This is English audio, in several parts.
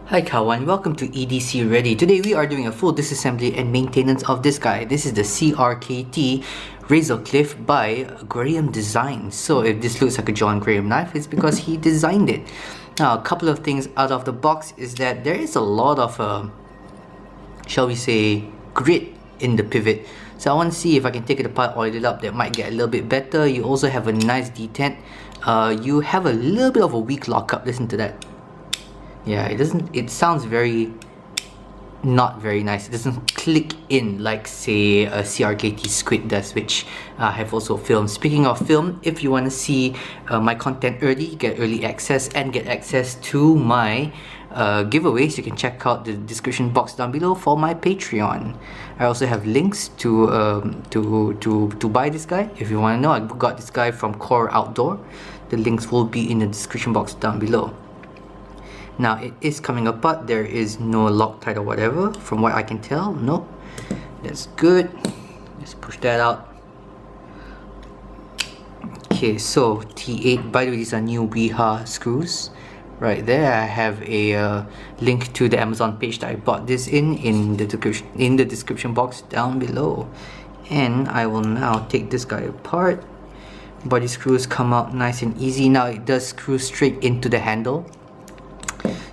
Hi kawan, welcome to EDCReady. Today we are doing a full disassembly and maintenance of this guy. This is the CRKT Razelcliffe by Graham Design. So if this looks like a Jon Graham knife, it's because he designed it. Now a couple of things out of the box is that there is a lot of shall we say grit in the pivot. So I want to see if I can take it apart, oil it up, that might get a little bit better. You also have a nice detent. You have a little bit of a weak lockup. Listen to that. Yeah, it sounds not very nice. It doesn't click in like say a CRKT Squid does, which I have also filmed. Speaking of film, if you want to see my content early, get early access and get access to my giveaways, you can check out the description box down below for my Patreon. I also have links to buy this guy. If you want to know, I got this guy from Core Outdoor. The links will be in the description box down below. Now it is coming apart. There is no Loctite or whatever from what I can tell. Nope, that's good. Let's push that out. Okay, so T8, by the way, these are new Weha screws. Right there I have a link to the Amazon page that I bought this in the description box down below. And I will now take this guy apart. Body screws come out nice and easy. Now it does screw straight into the handle.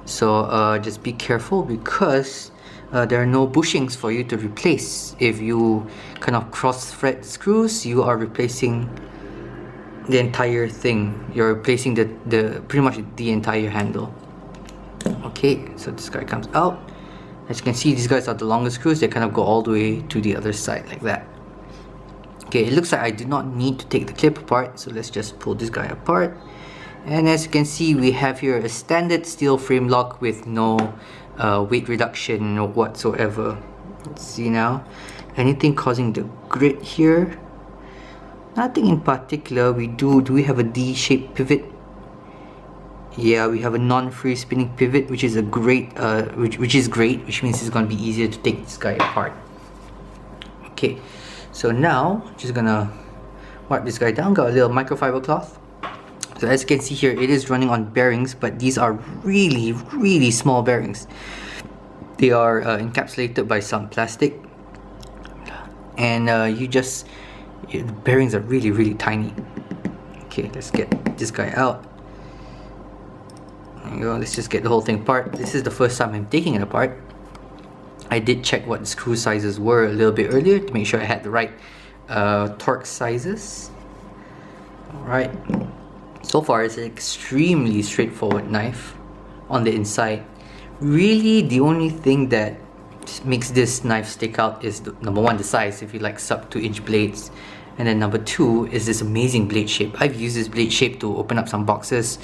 So just be careful because there are no bushings for you to replace. If you kind of cross thread screws, you are replacing the entire thing. You're replacing the pretty much the entire handle. Okay, so this guy comes out. As you can see, these guys are the longest screws. They kind of go all the way to the other side like that. Okay, it looks like I did not need to take the clip apart, so let's just pull this guy apart. And as you can see, we have here a standard steel frame lock with no weight reduction whatsoever. Let's see now. Anything causing the grit here? Nothing in particular. Do we have a D-shaped pivot? Yeah, we have a non-free spinning pivot, which is a great which means it's going to be easier to take this guy apart. Okay, so now just gonna wipe this guy down. Got a little microfiber cloth. So as you can see here, it is running on bearings, but these are really small bearings. They are encapsulated by some plastic, and the bearings are really tiny. Okay, let's get this guy out. There you go. Let's just get the whole thing apart. This is the first time I'm taking it apart. I did check what the screw sizes were a little bit earlier to make sure I had the right torque sizes. Alright. So far, it's an extremely straightforward knife on the inside. Really, the only thing that makes this knife stick out is number one, the size, if you like sub 2-inch blades. And then number two is this amazing blade shape. I've used this blade shape to open up some boxes,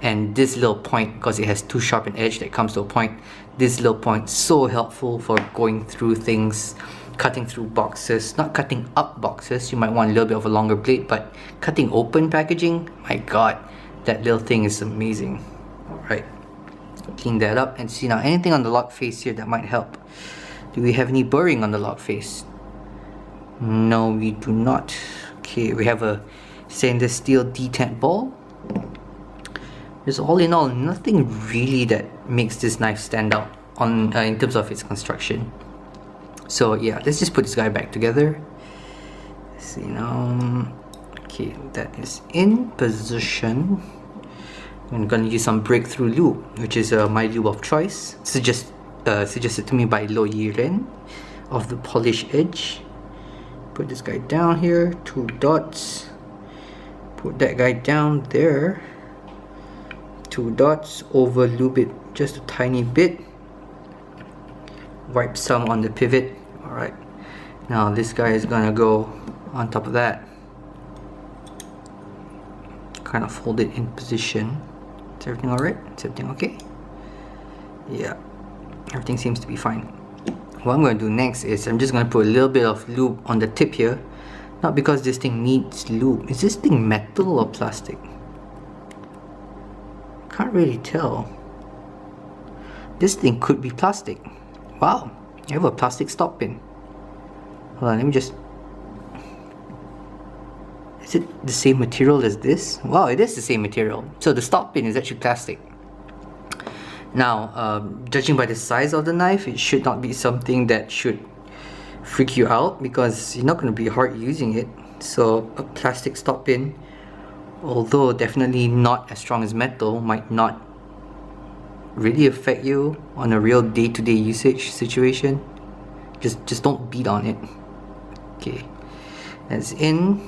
and this little point, because it has too sharp an edge that comes to a point, this little point so helpful for going through things, cutting through boxes, not cutting up boxes. You might want a little bit of a longer blade, but cutting open packaging, my god, that little thing is amazing. Alright, clean that up and see now anything on the lock face here that might help. Do we have any burring on the lock face? No, we do not. Okay, we have a stainless steel detent ball. There's all in all nothing really that makes this knife stand out on in terms of its construction. So yeah, let's just put this guy back together. Let's see now. Okay, that is in position. I'm gonna use some breakthrough lube, which is my lube of choice. Suggested to me by Lo Yiren of the Polish Edge. Put this guy down here, 2 dots. Put that guy down there. 2 dots, over lube it just a tiny bit. Wipe some on the pivot. Alright, now this guy is gonna go on top of that. Kind of hold it in position. Is everything alright? Is everything okay? Yeah, everything seems to be fine. What I'm going to do next is I'm just going to put a little bit of lube on the tip here. Not because this thing needs lube. Is this thing metal or plastic? Can't really tell. This thing could be plastic. Wow, you have a plastic stop pin. Hold on, let me just... Is it the same material as this? Wow, it is the same material. So the stop pin is actually plastic. Now, judging by the size of the knife, it should not be something that should freak you out because you're not going to be hard using it. So a plastic stop pin, although definitely not as strong as metal, might not really affect you on a real day-to-day usage situation. Just don't beat on it. Okay, that's in.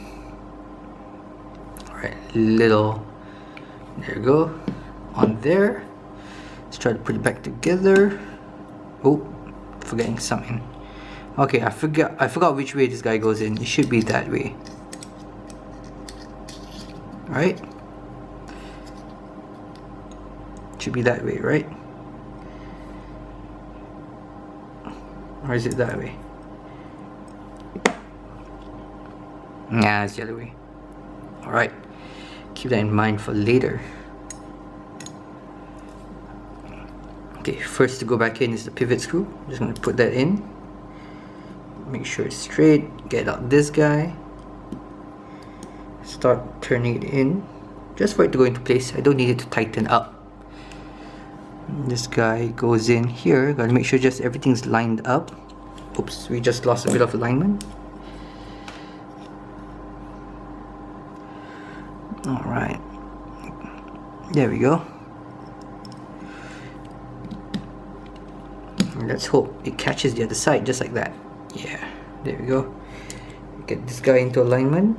Alright, little, there you go, on there. Let's try to put it back together. Oh, forgetting something. Okay, I forgot which way this guy goes in. It should be that way. Right? Should be that way, right? Or is it that way? Nah, it's the other way. Alright, keep that in mind for later. Okay, first to go back in is the pivot screw. I'm just going to put that in. Make sure it's straight. Get out this guy. Start turning it in. Just for it to go into place. I don't need it to tighten up. This guy goes in here. Gotta make sure just everything's lined up. Oops, we just lost a bit of alignment. Alright. There we go. Let's hope it catches the other side just like that. Yeah, there we go. Get this guy into alignment.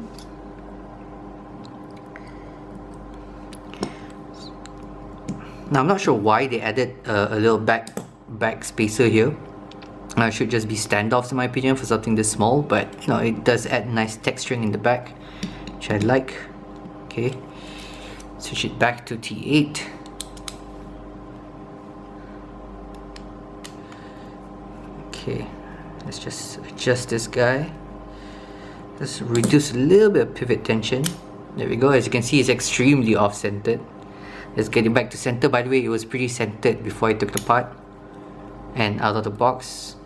Now I'm not sure why they added a little back spacer here. It should just be standoffs in my opinion for something this small, but you know, it does add nice texturing in the back, which I like. Okay, switch it back to T8. Okay, let's just adjust this guy. Let's reduce a little bit of pivot tension. There we go. As you can see, it's extremely off-centered. Let's get it back to center. By the way, it was pretty centered before I took it apart and out of the box.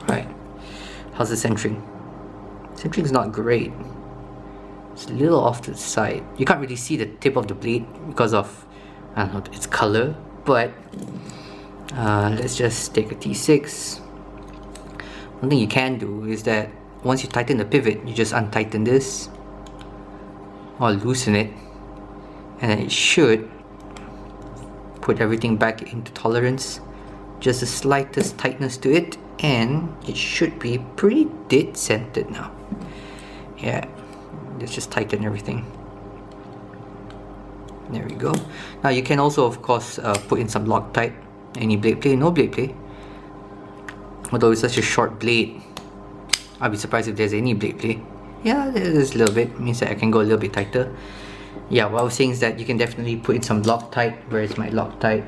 Right, how's the centering? Centering is not great. It's a little off to the side. You can't really see the tip of the blade because of, I don't know, its color. But let's just take a T6. One thing you can do is that once you tighten the pivot, you just untighten this or loosen it, and then it should put everything back into tolerance. Just the slightest tightness to it, and it should be pretty dead centered now. Yeah, let's just tighten everything. There we go. Now you can also, of course, put in some Loctite. Any blade play? No blade play. Although it's such a short blade, I'll be surprised if there's any blade play. Yeah, there's a little bit. It means that I can go a little bit tighter. Yeah, what I was saying is that you can definitely put in some Loctite. Where is my Loctite?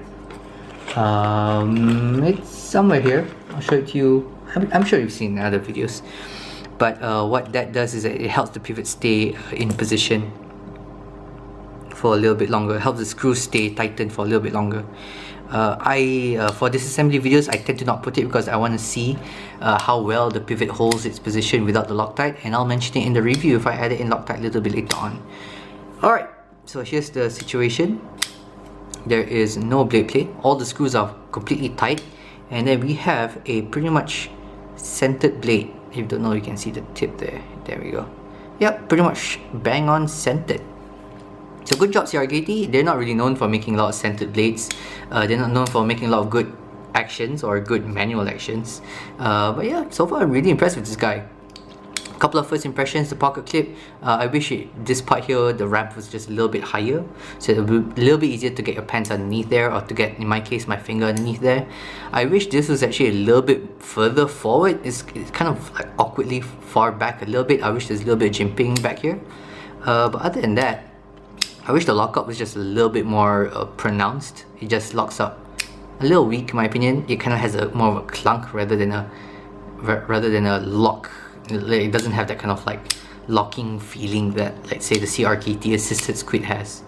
It's somewhere here. I'll show it to you. I'm sure you've seen other videos. But what that does is that it helps the pivot stay in position for a little bit longer. It helps the screw stay tightened for a little bit longer. For disassembly videos, I tend to not put it because I want to see how well the pivot holds its position without the Loctite, and I'll mention it in the review if I add it in Loctite a little bit later on. Alright, so here's the situation. There is no blade play. All the screws are completely tight, and then we have a pretty much centered blade. If you don't know, you can see the tip there. There we go. Yep, pretty much bang on centered. So good job, CRKT. They're not really known for making a lot of centered blades. They're not known for making a lot of good actions or good manual actions. But yeah, so far I'm really impressed with this guy. A couple of first impressions, the pocket clip. I wish this part here, the ramp was just a little bit higher, so it would be a little bit easier to get your pants underneath there, or to get, in my case, my finger underneath there. I wish this was actually a little bit further forward. It's kind of like awkwardly far back a little bit. I wish there's a little bit of jimping back here. But other than that, I wish the lockup was just a little bit more pronounced. It just locks up a little weak in my opinion. It kind of has more of a clunk rather than a lock. It doesn't have that kind of like locking feeling that, let's say, the CRKT assisted squid has.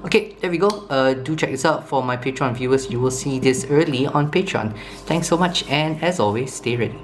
Okay, there we go. Do check this out for my Patreon viewers. You will see this early on Patreon. Thanks so much, and as always, stay ready.